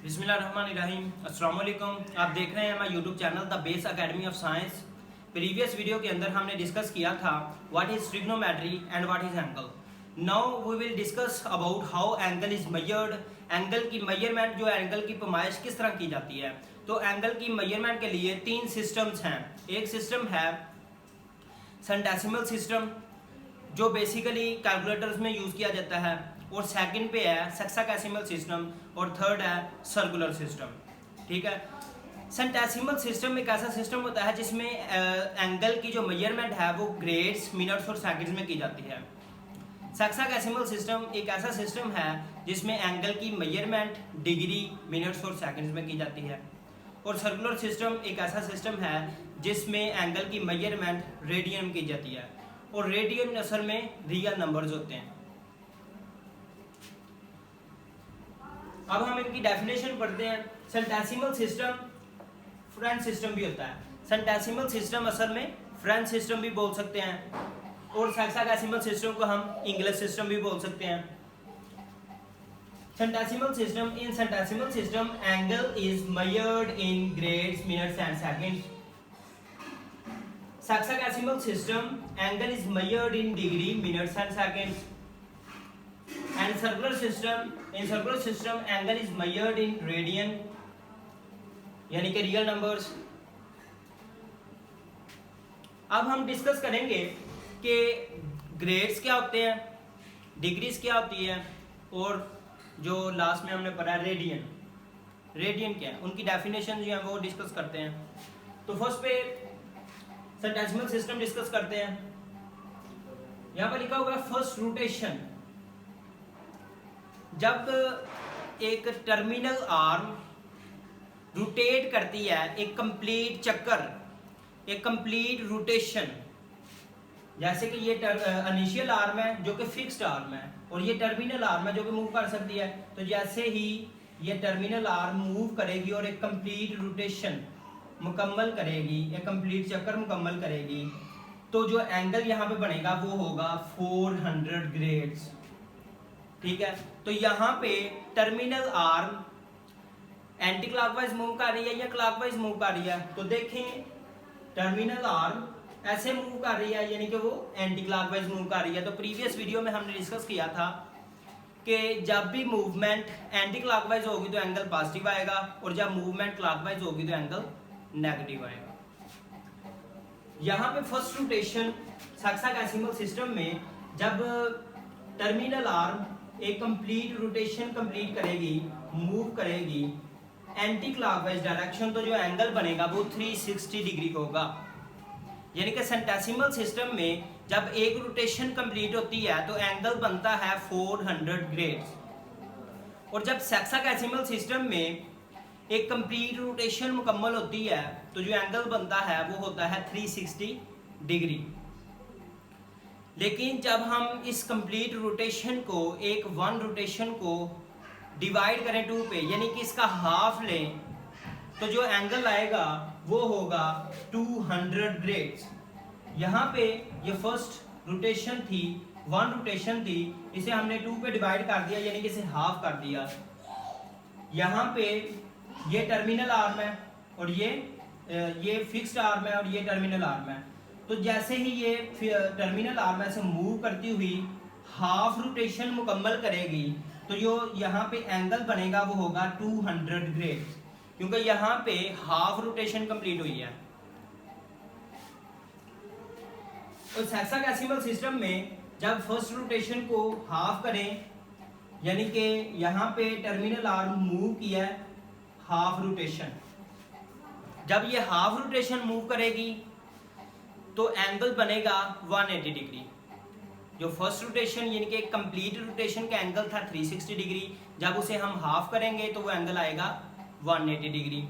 बिस्मिल्लाहिर्रहमानिर्रहीम। अस्सलाम वालेकुम। आप देख रहे हैं हमारा YouTube channel the base academy of science. Previous video के अंदर हमने डिस्कस किया था what is trigonometry and what is angle. Now we will discuss about how angle is measured. Angle की मेजरमेंट जो एंगल की पैमाइश किस तरह की जाती है। तो एंगल की मेजरमेंट के लिए तीन सिस्टम्स हैं। एक सिस्टम है सेंटेसिमल सिस्टम जो बेसिकली कैलकुलेटर्स में यूज़ किया जाता है, और सेकंड पे है सेक्साडेसिमल सिस्टम, और थर्ड है सर्कुलर सिस्टम। ठीक है, सेंटेसिमल सिस्टम एक ऐसा सिस्टम होता है जिसमें एंगल की जो मेजरमेंट है वो ग्रेड्स, मिनट्स और सेकंड्स में की जाती है। सेक्साडेसिमल सिस्टम एक ऐसा सिस्टम है जिसमें एंगल की मेजरमेंट डिग्री, मिनट्स और सेकंड्स में की जाती है। और सर्कुलर सिस्टम एक ऐसा सिस्टम है जिसमें एंगल की मेजरमेंट रेडियन में की जाती है, और रेडियन असल में रियल नंबर्स होते हैं। अब हम इनकी डेफिनेशन पढ़ते हैं। सेंटेसिमल सिस्टम फ्रेंच सिस्टम भी होता है। सेंटेसिमल सिस्टम असल में फ्रेंच सिस्टम भी बोल सकते हैं, और सेक्साडेसिमल सिस्टम को हम इंग्लिश सिस्टम भी बोल सकते हैं। Centesimal system, in centesimal system angle is measured in grades, minutes and seconds. Hexadecimal system angle is measured in degree, minutes and seconds. And circular system, in circular system angle is measured in radian, यानी कि real numbers. अब हम discuss करेंगे कि grades क्या होते हैं, degrees क्या होती है, और जो लास्ट में हमने पढ़ा रेडियन, रेडियन क्या है, उनकी डेफिनेशन जो है वो डिस्कस करते हैं। तो फर्स्ट पे सेंटेसिमल सिस्टम डिस्कस करते हैं। यहां पर लिखा हुआ है फर्स्ट रोटेशन। जब एक टर्मिनल आर्म रोटेट करती है, एक कंप्लीट चक्कर, एक कंप्लीट रोटेशन, जैसे कि ये इनिशियल आर्म है जो कि फिक्स्ड आर्म है, और ये टर्मिनल आर्म है जो कि मूव कर सकती है। तो जैसे ही ये टर्मिनल आर्म मूव करेगी और एक कंप्लीट रोटेशन मुकम्मल करेगी, एक कंप्लीट चक्कर मुकम्मल करेगी, तो जो एंगल यहाँ पे बनेगा वो होगा 400 ग्रेड्स। ठीक है, तो यहाँ पे terminal arm anti clockwise move कर रही है या क्लॉकवाइज मूव कर रही है। तो देखें, टर्मिनल आर्म ऐसे मूव कर रही है, यानी कि वो एंटी क्लॉकवाइज मूव कर रही है। तो प्रीवियस वीडियो में हमने डिस्कस किया था कि जब भी मूवमेंट एंटी क्लॉकवाइज होगी तो एंगल पॉजिटिव आएगा, और जब मूवमेंट क्लॉकवाइज होगी तो एंगल नेगेटिव आएगा। यहाँ पे फर्स्ट रोटेशन हेक्साडेसिमल सिस्टम में जब टर्मिनल आर्म एक कंप्लीट रोटेशन कंप्लीट करेगी, मूव करेगी एंटी क्लॉकवाइज डायरेक्शन, तो जो एंगल बनेगा वो 360 डिग्री होगा। यानी कि सेंटेसिमल सिस्टम में जब एक रोटेशन कंप्लीट होती है तो एंगल बनता है 400 ग्रेड्स, और जब हेक्साडेसिमल सिस्टम में एक कंप्लीट रोटेशन मुकम्मल होती है तो जो एंगल बनता है वो होता है 360 डिग्री। लेकिन जब हम इस कंप्लीट रोटेशन को, एक वन रोटेशन को डिवाइड करें 2 पे, यानी कि इसका हाफ लें, तो जो एंगल आएगा वो होगा 200 ग्रेड्स। यहाँ पे ये फर्स्ट रोटेशन थी, वन रोटेशन थी, इसे हमने 2 पे डिवाइड कर दिया, यानी कि इसे हाफ कर दिया। यहाँ पे ये टर्मिनल आर्म है, और ये फिक्स्ड आर्म है, और ये टर्मिनल आर्म है। तो जैसे ही ये टर्मिनल आर्म ऐसे मूव करती हुई हाफ रोटेशन मुकम्मल करेगी, तो जो यहाँ पे एंगल बनेगा वो होगा 200 ग्रेड्स, क्योंकि यहाँ पे हाफ रोटेशन कंप्लीट हुई है। तो हेक्साडेसिमल सिस्टम में जब फर्स्ट रोटेशन को हाफ करें, यानी कि यहाँ पे टर्मिनल आर्म मूव किया है हाफ रोटेशन, जब ये हाफ रोटेशन मूव करेगी तो एंगल बनेगा 180 डिग्री। जो फर्स्ट रोटेशन यानी कि कंप्लीट रोटेशन का एंगल था 360 डिग्री, जब उसे हम हाफ करेंगे तो वो एंगल आएगा 180 डिग्री।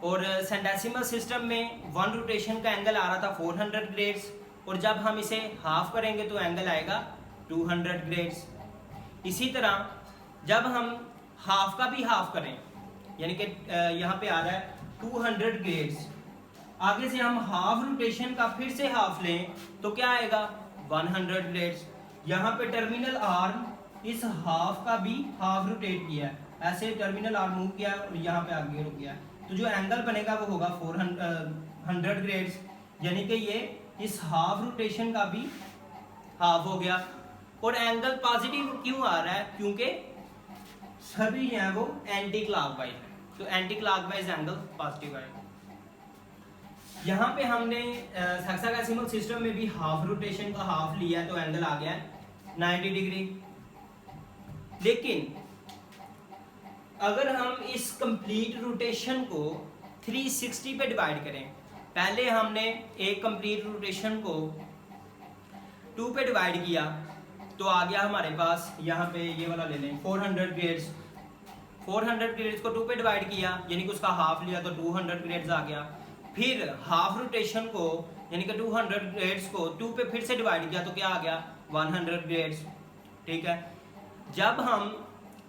और सेंटेसिमल सिस्टम में वन रोटेशन का एंगल आ रहा था 400 ग्रेड्स, और जब हम इसे हाफ करेंगे तो एंगल आएगा 200 ग्रेड्स। इसी तरह जब हम हाफ का भी हाफ करें, यानी कि यहाँ पे आ रहा है 200 ग्रेड्स, आगे से हम हाफ रोटेशन का फिर से हाफ लें तो क्या आएगा 100 ग्रेड्स। यहाँ पे टर्मिनल आर्म इस हाफ का भी हाफ रोटेट किया है, ऐसे टर्मिनल आर मूव किया और यहाँ पे आगे रुक गया, तो जो एंगल बनेगा वो होगा 400 ग्रेड्स, यानी कि ये इस हाफ रोटेशन का भी हाफ हो गया। और एंगल पॉजिटिव क्यों आ रहा है? क्योंकि सभी जो है वो एंटी क्लॉकवाइज है, तो एंटी क्लॉकवाइज एंगल पॉजिटिव आएगा। यहाँ पे हमने हेक्साडेसिमल सिस्टम में भी हाफ रोटेशन का हाफ लिया तो एंगल आ गया है 90 डिग्री। लेकिन अगर हम इस कंप्लीट रोटेशन को 360 पे डिवाइड करें, पहले हमने एक कंप्लीट रोटेशन को 2 पे डिवाइड किया तो आ गया हमारे पास, यहाँ पे ये वाला ले लें 400 ग्रेड्स। 400 ग्रेड्स को 2 पे डिवाइड किया यानी कि उसका हाफ लिया तो 200 ग्रेड्स आ गया। फिर हाफ रोटेशन को यानी कि 200 ग्रेड्स को 2 पे फिर से डिवाइड किया तो क्या आ गया 100 ग्रेड्स। ठीक है, जब हम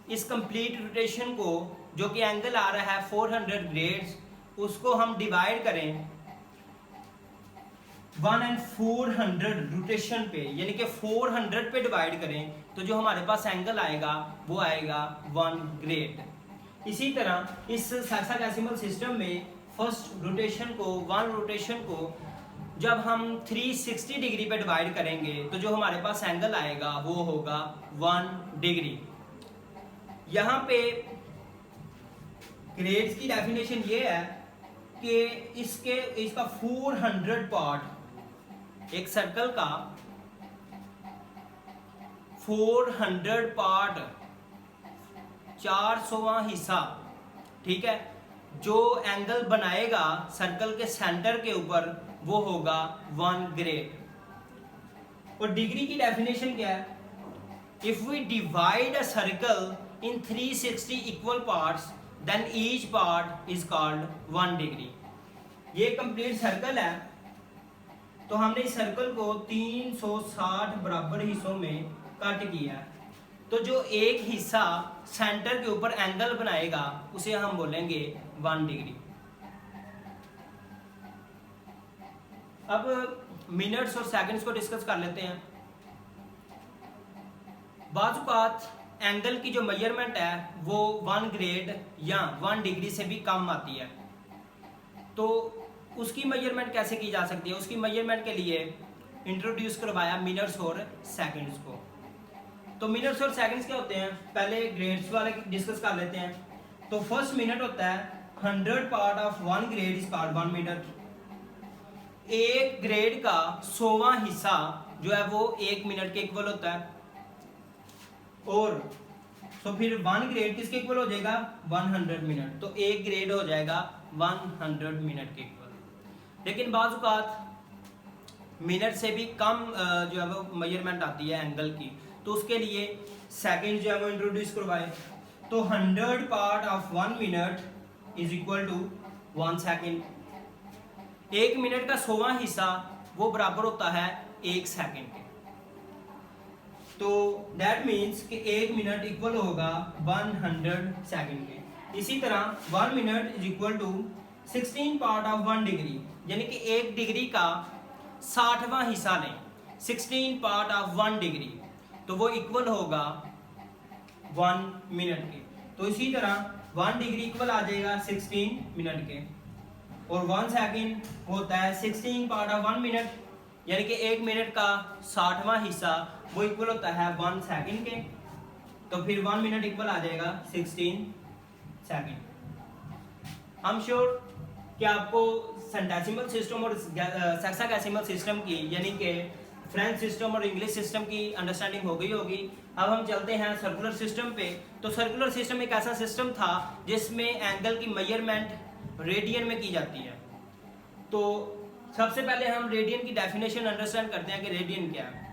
इस कंप्लीट रोटेशन को जो कि एंगल आ रहा है 400 ग्रेड्स उसको हम डिवाइड करें 1/400 रोटेशन पे यानी कि 400 पे डिवाइड करें तो जो हमारे पास एंगल आएगा वो आएगा 1 ग्रेड। इसी तरह इस हेक्साडेसिमल सिस्टम में फर्स्ट रोटेशन को 1 रोटेशन को जब हम 360 डिग्री पे डिवाइड करेंगे तो जो हमारे पास एंगल आएगा वो होगा 1 डिग्री। यहाँ पे ग्रेड्स की डेफिनेशन ये है कि इसका 400 पार्ट, एक सर्कल का 400 पार्ट 400वां हिस्सा, ठीक है, जो एंगल बनाएगा सर्कल के सेंटर के ऊपर वो होगा 1 ग्रेड। और डिग्री की डेफिनेशन क्या है? If we divide a circle in 360 equal parts then each part is called 1 degree. ये कंप्लीट सर्कल है तो हमने इस सर्कल को 360 बराबर हिस्सों में कट किया है, तो जो एक हिस्सा सेंटर के ऊपर एंगल बनाएगा उसे हम बोलेंगे 1 डिग्री। अब मिनट्स और सेकंड्स को डिस्कस कर लेते हैं। बाज़ एंगल की जो मेजरमेंट है वो 1 ग्रेड या 1 डिग्री से भी कम आती है, तो उसकी मेजरमेंट कैसे की जा सकती है? उसकी मेजरमेंट के लिए इंट्रोड्यूस करवाया मिनट्स और सेकंड्स को। तो मिनट्स और सेकंड्स क्या होते हैं? पहले ग्रेड्स वाले डिस्कस कर लेते हैं। तो फर्स्ट मिनट होता है 100 part of 1 grade is called 1 minute. एक ग्रेड का 100वां हिस्सा जो है वो 1 मिनट के इक्वल होता है। और तो फिर 1 ग्रेड किसके इक्वल हो जाएगा? 100 मिनट। तो एक ग्रेड हो जाएगा 100 मिनट के इक्वल। लेकिन बाज़ औक़ात मिनट से भी कम जो है वो मेजरमेंट आती है एंगल की, तो उसके लिए सेकंड जो है वो इंट्रोड्यूस करवाए। तो 100 part of 1 minute is equal to 1 second. 1 minute का 100वां हिस्सा वो बराबर होता है 1 सेकेंड के। तो दैट मीन्स कि 1 मिनट इक्वल होगा 100 सेकेंड के। इसी तरह 1 minute is equal to 16 part of 1 degree, यानी कि 1 डिग्री का 60वां हिस्सा लें 16 पार्ट ऑफ 1 डिग्री, तो वो इक्वल होगा 1 मिनट के। तो इसी तरह 1 डिग्री इक्वल आ जाएगा 16 मिनट के, और 1 सेकेंड होता है 16 पार्ट ऑफ 1 मिनट, यानी कि 1 मिनट का 60वां हिस्सा वो इक्वल होता है 1 सेकेंड के। तो फिर 1 मिनट इक्वल आ जाएगा 16 सेकेंड। हम श्योर कि आपको सेंटेसिमल सिस्टम और हेक्साडेसिमल सिस्टम की यानी कि फ्रेंच सिस्टम और इंग्लिश सिस्टम की अंडरस्टैंडिंग हो गई होगी। अब हम चलते हैं सर्कुलर सिस्टम पे। तो सर्कुलर सिस्टम एक ऐसा सिस्टम था जिसमें एंगल की मेजरमेंट रेडियन में की जाती है। तो सबसे पहले हम रेडियन की डेफिनेशन अंडरस्टैंड करते हैं कि रेडियन क्या है।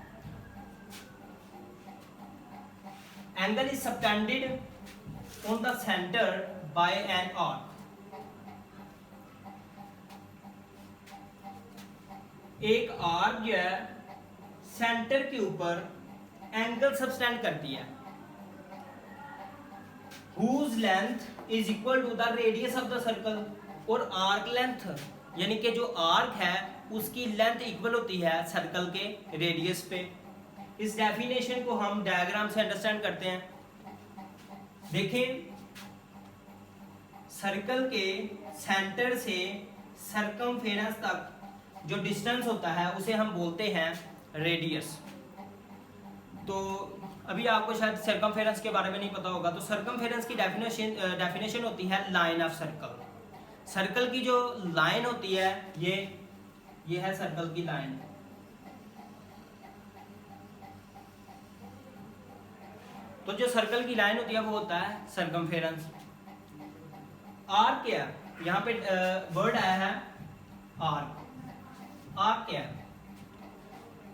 Angle is subtended on the centre by an arc. एक आर्क जो है सेंटर के ऊपर एंगल सबटेंड करती है, whose length is equal to the radius of the circle। और आर्क लेंथ यानी कि जो आर्क है उसकी लेंथ इक्वल होती है सर्कल के रेडियस पे। इस डेफिनेशन को हम डायग्राम से अंडरस्टैंड करते हैं। देखें सर्कल के सेंटर से सरकमफेरेंस तक जो डिस्टेंस होता है उसे हम बोलते हैं रेडियस। तो अभी आपको शायद सरकमफेरेंस के बारे में नहीं पता होगा, तो सरकमफेरेंस की डेफिनेशन होती है लाइन ऑफ सर्कल। सर्कल की जो लाइन होती है ये है सर्कल की लाइन। तो जो सर्कल की लाइन होती है वो होता है सरकमफेरेंस। आर्क क्या है, यहाँ पे वर्ड आया है आर्क। आर्क क्या है,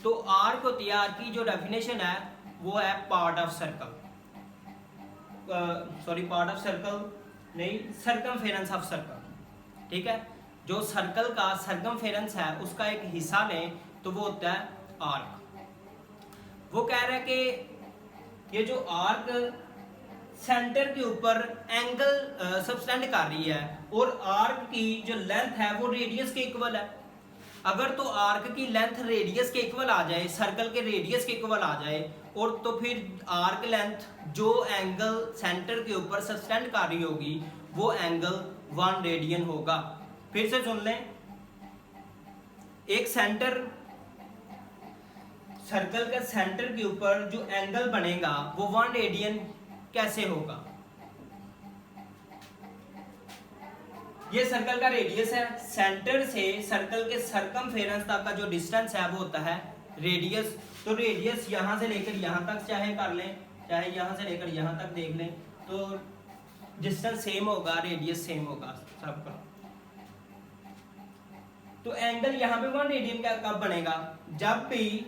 तो आर्क होती है, आर्क की जो डेफिनेशन है वो है part of circle, sorry part of circle नहीं, सरकमफेरेंस ऑफ सर्कल। ठीक है, जो सर्कल का सरकमफेरेंस है उसका एक हिस्सा लें तो वो होता है आर्क। वो कह रहा है कि ये जो आर्क सेंटर के ऊपर एंगल सबटेंड कर रही है और आर्क की जो लेंथ है वो रेडियस के इक्वल है। अगर तो आर्क की लेंथ रेडियस के इक्वल आ जाए, सर्कल के रेडियस के इक्वल आ जाए, और तो फिर आर्क लेंथ जो एंगल सेंटर के ऊपर सबटेंड कर रही होगी वो एंगल 1 रेडियन होगा। फिर से सुन लें, एक सेंटर सर्कल के सेंटर के ऊपर जो एंगल बनेगा वो 1 रेडियन कैसे होगा। ये सर्कल का रेडियस है, सेंटर से सर्कल के सरकमफेरेंस तक का जो डिस्टेंस है वो होता है रेडियस। तो रेडियस यहां से लेकर यहां तक चाहे कर लें, चाहे यहां से लेकर यहां तक देख लें, तो डिस्टेंस सेम होगा, रेडियस सेम होगा सबका। तो एंगल यहां पे 1 रेडियन का कब बनेगा, जब भी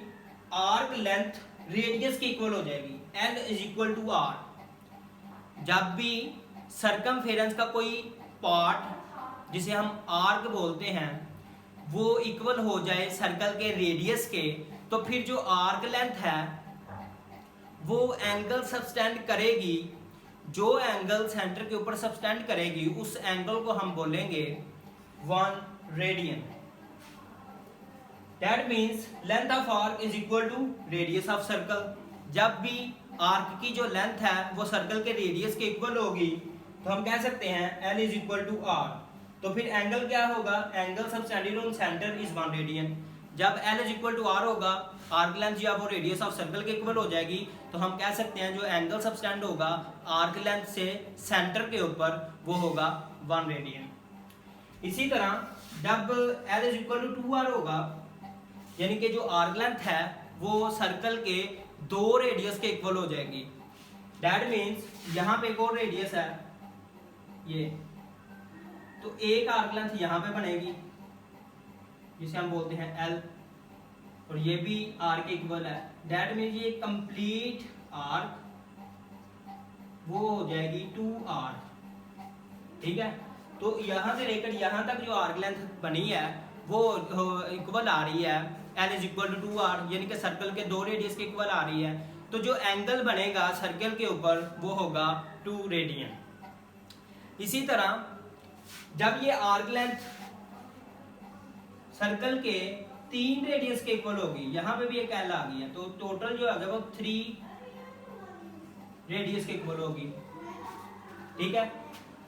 आर्क लेंथ रेडियस के इक्वल हो जाएगी, L is equal to R। जब भी सरकमफेरेंस का कोई पार्ट जिसे हम आर्क बोलते हैं वो इक्वल हो जाए सर्कल के रेडियस के, तो फिर जो आर्क लेंथ है वो एंगल सबटेंड करेगी, जो एंगल सेंटर के ऊपर सबटेंड करेगी उस एंगल को हम बोलेंगे 1 radian. That means length of arc is equal to radius of circle. जब भी आर्क की जो लेंथ है वो सर्कल के रेडियस के इक्वल होगी तो हम कह सकते हैं L is equal to R। तो फिर एंगल क्या होगा, angle subtended on centre is 1 radian. जब L is equal to R होगा, आर्क लेंथ या वो रेडियस ऑफ सर्कल के इक्वल हो जाएगी, तो हम कह सकते हैं जो एंगल सबटेंड होगा आर्क लेंथ से सेंटर के ऊपर वो होगा 1 रेडियन। इसी तरह जब L is equal to 2R होगा, यानी कि जो आर्क लेंथ है वो सर्कल के 2 रेडियस के इक्वल हो जाएगी। दैट मीन्स यहाँ पे एक और रेडियस है ये, तो एक आर्क लेंथ यहाँ पे बनेगी जिसे हम बोलते हैं L, और ये भी R के इक्वल है। दैट मीन्स ये कंप्लीट आर्क वो हो जाएगी 2R। ठीक है, तो यहाँ से लेकर यहाँ तक जो आर्क लेंथ बनी है वो इक्वल आ रही है L is equal to 2R, यानी कि सर्कल के 2 रेडियस के इक्वल आ रही है। तो जो एंगल बनेगा सर्कल के ऊपर वो होगा 2 रेडियन। इसी तरह जब ये आर्क लेंथ सर्कल के 3 रेडियस के इक्वल होगी, यहाँ पे भी एक L आ गई है, तो टोटल जो है वो 3 रेडियस के इक्वल होगी। ठीक है,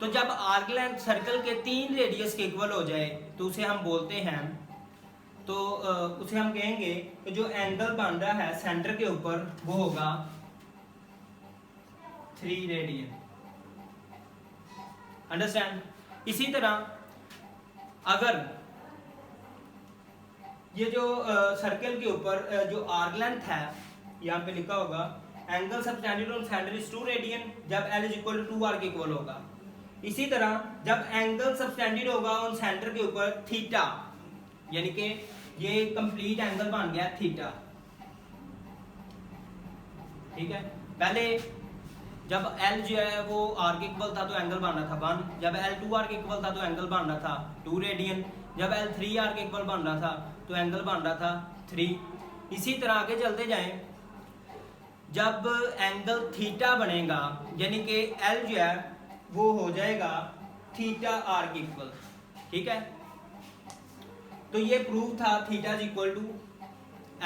तो जब आर्क लेंथ सर्कल के 3 रेडियस के इक्वल हो जाए तो उसे हम बोलते हैं, तो उसे हम कहेंगे कि जो एंगल बन रहा है सेंटर के ऊपर वो होगा 3 रेडियन। अंडरस्टैंड। इसी तरह अगर ये जो सर्कल के ऊपर जो आर्क लेंथ है, यहाँ पे लिखा होगा angle subtended on centre is 2 radian जब L is equal to 2R के इक्वल होगा। इसी तरह जब एंगल सबटेंडेड होगा ऑन सेंटर के ऊपर थीटा, यानी कि ये कंप्लीट एंगल बन गया थीटा। ठीक है, पहले जब L जो है वो R के इक्वल था तो एंगल बन रहा था 1, जब L 2R के इक्वल था तो एंगल बन रहा था 2 रेडियन, जब L 3R के इक्वल बन रहा था तो एंगल बन रहा था 3। इसी तरह आगे चलते जाएं, जब एंगल थीटा बनेगा यानी कि L जो है वो हो जाएगा थीटा R के इक्वल। ठीक है, तो ये प्रूफ था थीटा इज इक्वल टू